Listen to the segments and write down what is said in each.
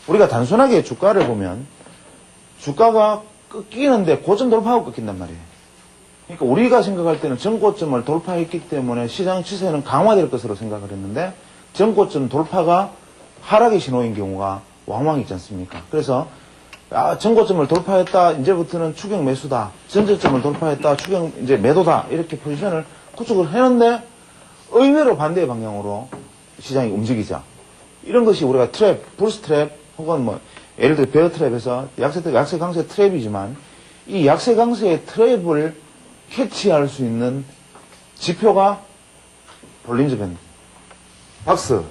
우리가 단순하게 주가를 보면 주가가 꺾이는데 고점 돌파하고 꺾인단 말이에요. 그러니까 우리가 생각할 때는 전고점을 돌파했기 때문에 시장 추세는 강화될 것으로 생각을 했는데 전고점 돌파가 하락의 신호인 경우가 왕왕 있지 않습니까? 그래서 전고점을 돌파했다. 이제부터는 추격 매수다. 전저점을 돌파했다. 추격 이제 매도다. 이렇게 포지션을 구축을 했는데 의외로 반대의 방향으로 시장이 움직이죠. 이런 것이 우리가 트랩, 불스트랩 혹은 뭐 예를 들어 베어 트랩에서 약세 강세 트랩이지만 이 약세 강세의 트랩을 캐치할 수 있는 지표가 볼린저 밴드. 박스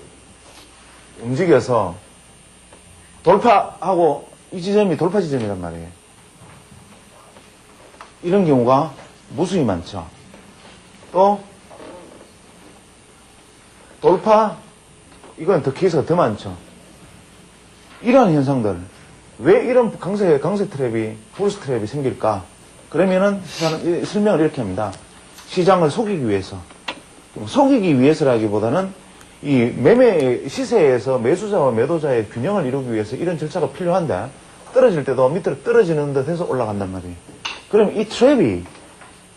움직여서 돌파하고 이 지점이 돌파 지점이란 말이에요. 이런 경우가 무수히 많죠. 또 돌파 이건 더 케이스가 더 많죠. 이러한 현상들 왜 이런 강세 트랩이 불스 트랩이 생길까? 그러면은 설명을 이렇게 합니다. 시장을 속이기 위해서 속이기 위해서라기보다는 이 매매 시세에서 매수자와 매도자의 균형을 이루기 위해서 이런 절차가 필요한데 떨어질 때도 밑으로 떨어지는 듯 해서 올라간단 말이에요. 그럼 이 트랩이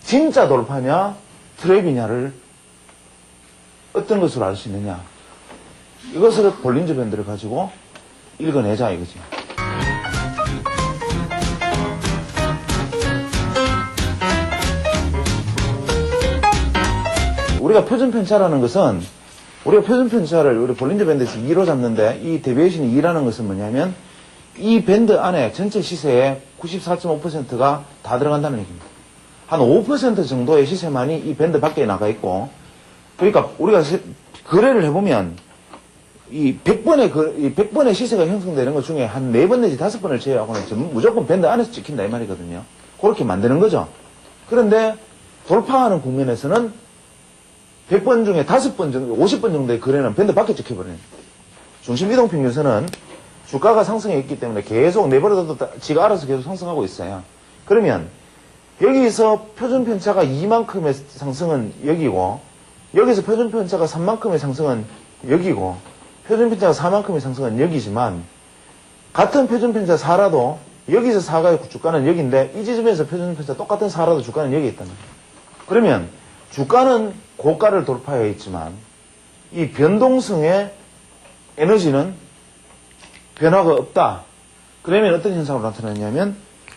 진짜 돌파냐 트랩이냐를 어떤 것으로 알 수 있느냐 이것을 볼린저 밴드를 가지고 읽어내자 이거지. 우리가 표준편차라는 것은 우리가 표준편차를 우리 볼린저 밴드에서 2로 잡는데 이 데비에이션이 2라는 것은 뭐냐면 이 밴드 안에 전체 시세의 94.5%가 다 들어간다는 얘기입니다. 한 5% 정도의 시세만이 이 밴드 밖에 나가 있고 그러니까 우리가 거래를 해보면 이 100번의 시세가 형성되는 것 중에 한 4번 내지 5번을 제외하고는 무조건 밴드 안에서 찍힌다 이 말이거든요. 그렇게 만드는 거죠. 그런데 돌파하는 국면에서는 100번 중에 5번 정도, 50번 정도의 거래는 밴드 밖에 찍혀버려요. 중심이동평균선은 주가가 상승해 있기 때문에 계속 내버려둬도 지가 알아서 계속 상승하고 있어요. 그러면 여기서 표준편차가 2만큼의 상승은 여기고 여기서 표준편차가 3만큼의 상승은 여기고 표준편차가 4만큼의 상승은 여기지만 같은 표준편차 4라도 여기서 4가 주가는 여기인데 이 지점에서 표준편차 똑같은 4라도 주가는 여기 있다는 거예요. 그러면 주가는 고가를 돌파해 있지만 이 변동성의 에너지는 변화가 없다. 그러면 어떤 현상으로 나타나냐면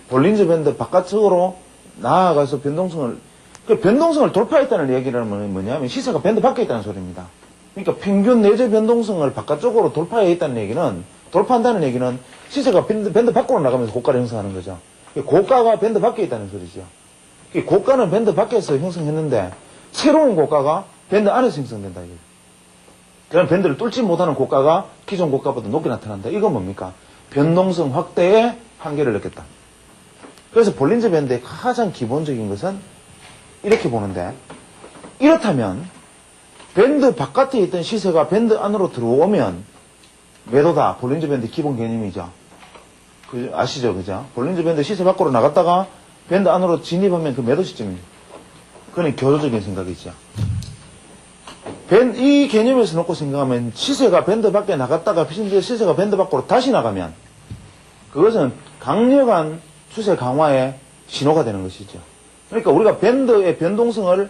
볼린저 밴드 바깥쪽으로 나아가서 변동성을 돌파했다는 얘기를 하면 뭐냐면 시세가 밴드 밖에 있다는 소리입니다. 그러니까 평균 내재 변동성을 바깥쪽으로 돌파해 있다는 얘기는 돌파한다는 얘기는 시세가 밴드 밖으로 나가면서 고가를 형성하는 거죠. 고가가 밴드 밖에 있다는 소리죠. 고가는 밴드 밖에서 형성했는데 새로운 고가가 밴드 안에서 형성된다. 그럼 밴드를 뚫지 못하는 고가가 기존 고가보다 높게 나타난다. 이건 뭡니까? 변동성 확대의 한계를 느꼈다. 그래서 볼린저 밴드의 가장 기본적인 것은 이렇게 보는데 이렇다면 밴드 바깥에 있던 시세가 밴드 안으로 들어오면 매도다. 볼린저 밴드 기본 개념이죠. 아시죠? 그죠? 볼린저 밴드 시세 밖으로 나갔다가 밴드 안으로 진입하면 그 매도 시점입니다. 그건 교조적인 생각이죠. 이 개념에서 놓고 생각하면 시세가 밴드 밖에 나갔다가 시세가 밴드 밖으로 다시 나가면 그것은 강력한 추세 강화의 신호가 되는 것이죠. 그러니까 우리가 밴드의 변동성을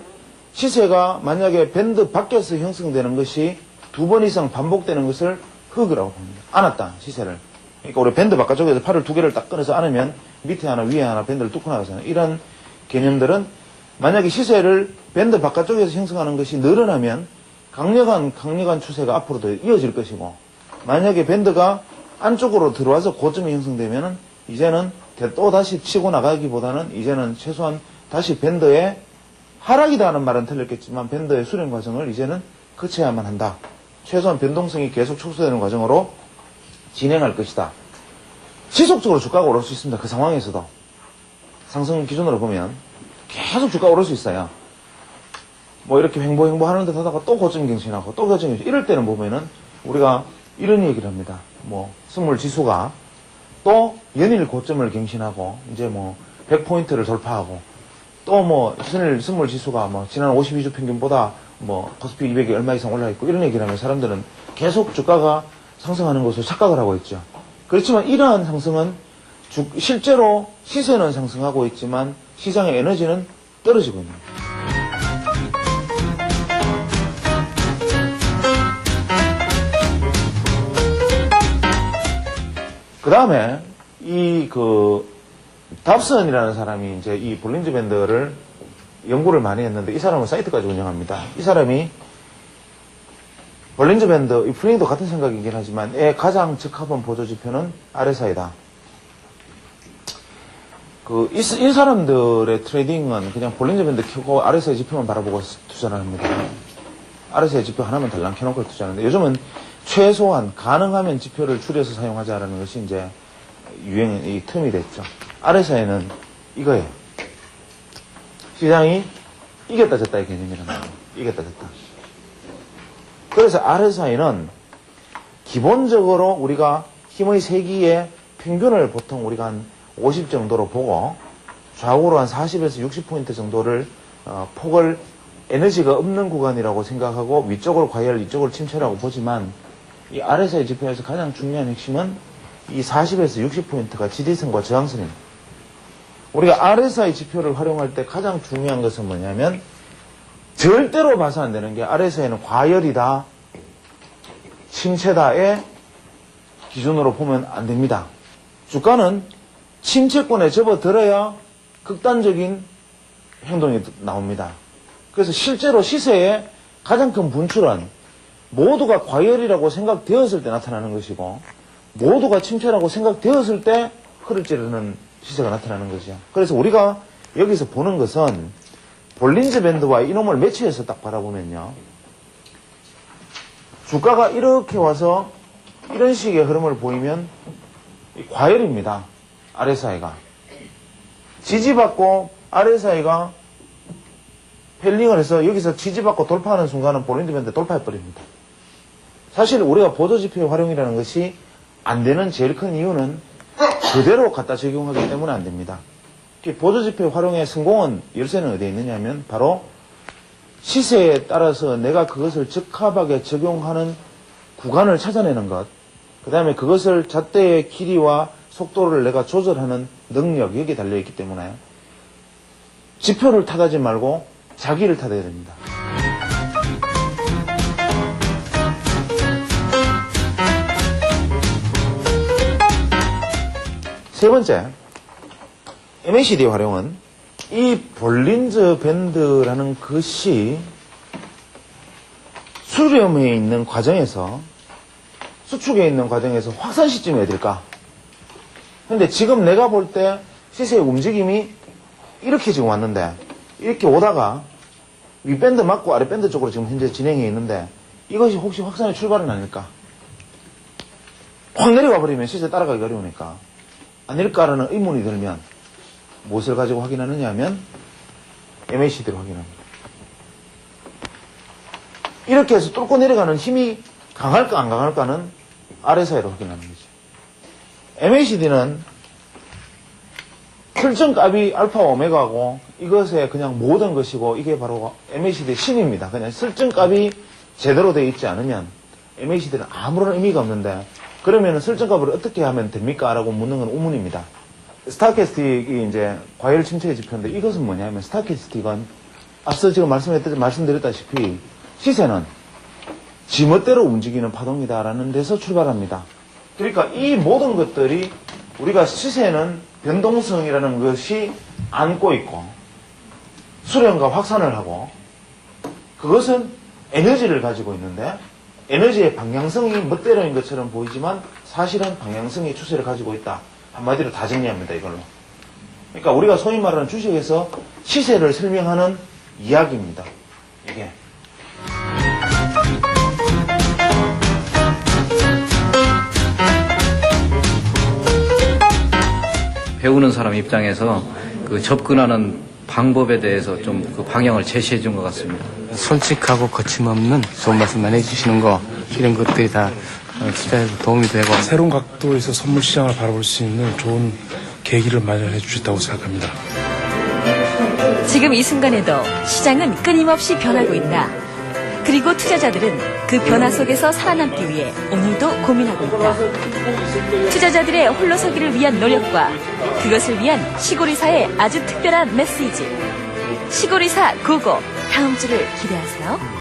시세가 만약에 밴드 밖에서 형성되는 것이 2번 이상 반복되는 것을 흑이라고 봅니다. 안았다, 시세를. 그러니까 우리 밴드 바깥쪽에서 팔을 2개를 딱 꺼내서 안으면 밑에 하나 위에 하나 밴드를 뚫고 나가잖아요. 이런 개념들은 만약에 시세를 밴드 바깥쪽에서 형성하는 것이 늘어나면 강력한 추세가 앞으로도 이어질 것이고 만약에 밴드가 안쪽으로 들어와서 고점이 형성되면은 이제는 또 다시 치고 나가기보다는 이제는 최소한 다시 밴드의 하락이다 하는 말은 틀렸겠지만 밴드의 수렴 과정을 이제는 거쳐야만 한다. 최소한 변동성이 계속 축소되는 과정으로 진행할 것이다. 지속적으로 주가가 오를 수 있습니다. 그 상황에서도. 상승 기준으로 보면 계속 주가가 오를 수 있어요. 뭐 이렇게 횡보 하는 듯 하다가 또 고점 갱신하고 또 고점 갱신. 이럴 때는 보면은 우리가 이런 얘기를 합니다. 뭐 스물 지수가 또 연일 고점을 갱신하고 이제 뭐 100포인트를 돌파하고 또 뭐 스물 지수가 뭐 지난 52주 평균보다 뭐 코스피 200이 얼마 이상 올라 있고 이런 얘기를 하면 사람들은 계속 주가가 상승하는 것을 착각을 하고 있죠. 그렇지만 이러한 상승은 실제로 시세는 상승하고 있지만 시장의 에너지는 떨어지고 있는 거예요. 그 다음에 답선이라는 사람이 이제 이 볼린저 밴드를 연구를 많이 했는데 이 사람은 사이트까지 운영합니다. 이 사람이 볼린저 밴드, 이 프레임도 같은 생각이긴 하지만 가장 적합한 보조지표는 RSI다. 이 사람들의 트레이딩은 그냥 볼린저 밴드 켜고 RSI 지표만 바라보고 투자를 합니다. RSI 지표 하나만 달랑 켜놓고 투자하는데 요즘은 최소한 가능하면 지표를 줄여서 사용하자라는 것이 이제 이 틈이 됐죠. RSI는 이거예요. 시장이 이겼다 졌다의 개념이라는 거예요. 이겼다 졌다. 그래서 RSI는 기본적으로 우리가 힘의 세기의 평균을 보통 우리가 한 50 정도로 보고 좌우로 한 40에서 60포인트 정도를 폭을 에너지가 없는 구간이라고 생각하고 위쪽으로 과열, 이쪽으로 침체라고 보지만 이 RSI 지표에서 가장 중요한 핵심은 이 40에서 60포인트가 지지선과 저항선입니다. 우리가 RSI 지표를 활용할 때 가장 중요한 것은 뭐냐면 절대로 봐서 안 되는 게 RSI는 과열이다, 침체다의 기준으로 보면 안 됩니다. 주가는 침체권에 접어들어야 극단적인 행동이 나옵니다. 그래서 실제로 시세의 가장 큰 분출은 모두가 과열이라고 생각되었을 때 나타나는 것이고 모두가 침체라고 생각되었을 때 흐를 찌르는 시세가 나타나는 거죠. 그래서 우리가 여기서 보는 것은 볼린저 밴드와 이놈을 매치해서 딱 바라보면요. 주가가 이렇게 와서 이런 식의 흐름을 보이면 과열입니다. RSI가. 지지받고 RSI가 펠링을 해서 여기서 지지받고 돌파하는 순간은 볼린저 밴드 돌파해버립니다. 사실 우리가 보조지표의 활용이라는 것이 안 되는 제일 큰 이유는 그대로 갖다 적용하기 때문에 안 됩니다. 보조지표 활용의 성공은 열쇠는 어디에 있느냐면 바로 시세에 따라서 내가 그것을 적합하게 적용하는 구간을 찾아내는 것, 그 다음에 그것을 잣대의 길이와 속도를 내가 조절하는 능력, 여기에 달려있기 때문에 지표를 탓하지 말고 자기를 탓해야 됩니다. 세 번째, MACD 활용은 이 볼린저 밴드라는 것이 수렴에 있는 과정에서, 수축에 있는 과정에서 확산 시점이 어딜까? 근데 지금 내가 볼 때 시세의 움직임이 이렇게 지금 왔는데, 이렇게 오다가 윗밴드 맞고 아랫밴드 쪽으로 지금 현재 진행해 있는데, 이것이 혹시 확산의 출발은 아닐까? 확 내려가 버리면 시세 따라가기 어려우니까. 아닐까라는 의문이 들면 무엇을 가지고 확인하느냐 하면 MACD를 확인합니다. 이렇게 해서 뚫고 내려가는 힘이 강할까 안 강할까는 RSI로 확인하는 거죠. MACD는 설정값이 알파와 오메가고 이것의 그냥 모든 것이고 이게 바로 MACD의 신입니다. 그냥 설정값이 제대로 되어 있지 않으면 MACD는 아무런 의미가 없는데 그러면 설정값을 어떻게 하면 됩니까? 라고 묻는 건 우문입니다. 스타캐스틱이 이제 과열 침체의 지표인데 이것은 뭐냐면 스타캐스틱은 앞서 지금 말씀드렸다시피 시세는 지멋대로 움직이는 파동이다라는 데서 출발합니다. 그러니까 이 모든 것들이 우리가 시세는 변동성이라는 것이 안고 있고 수렴과 확산을 하고 그것은 에너지를 가지고 있는데 에너지의 방향성이 멋대로인 것처럼 보이지만 사실은 방향성의 추세를 가지고 있다. 한마디로 다 정리합니다. 이걸로. 그러니까 우리가 소위 말하는 주식에서 시세를 설명하는 이야기입니다. 이게. 배우는 사람 입장에서 그 접근하는 방법에 대해서 좀 그 방향을 제시해 준 것 같습니다. 솔직하고 거침없는 좋은 말씀만 해주시는 거 이런 것들이 다 투자에 도움이 되고 새로운 각도에서 선물 시장을 바라볼 수 있는 좋은 계기를 마련해 주셨다고 생각합니다. 지금 이 순간에도 시장은 끊임없이 변하고 있다. 그리고 투자자들은 그 변화 속에서 살아남기 위해 오늘도 고민하고 있다. 투자자들의 홀로서기를 위한 노력과 그것을 위한 시골이사의 아주 특별한 메시지. 시골이사 고고, 다음 주를 기대하세요.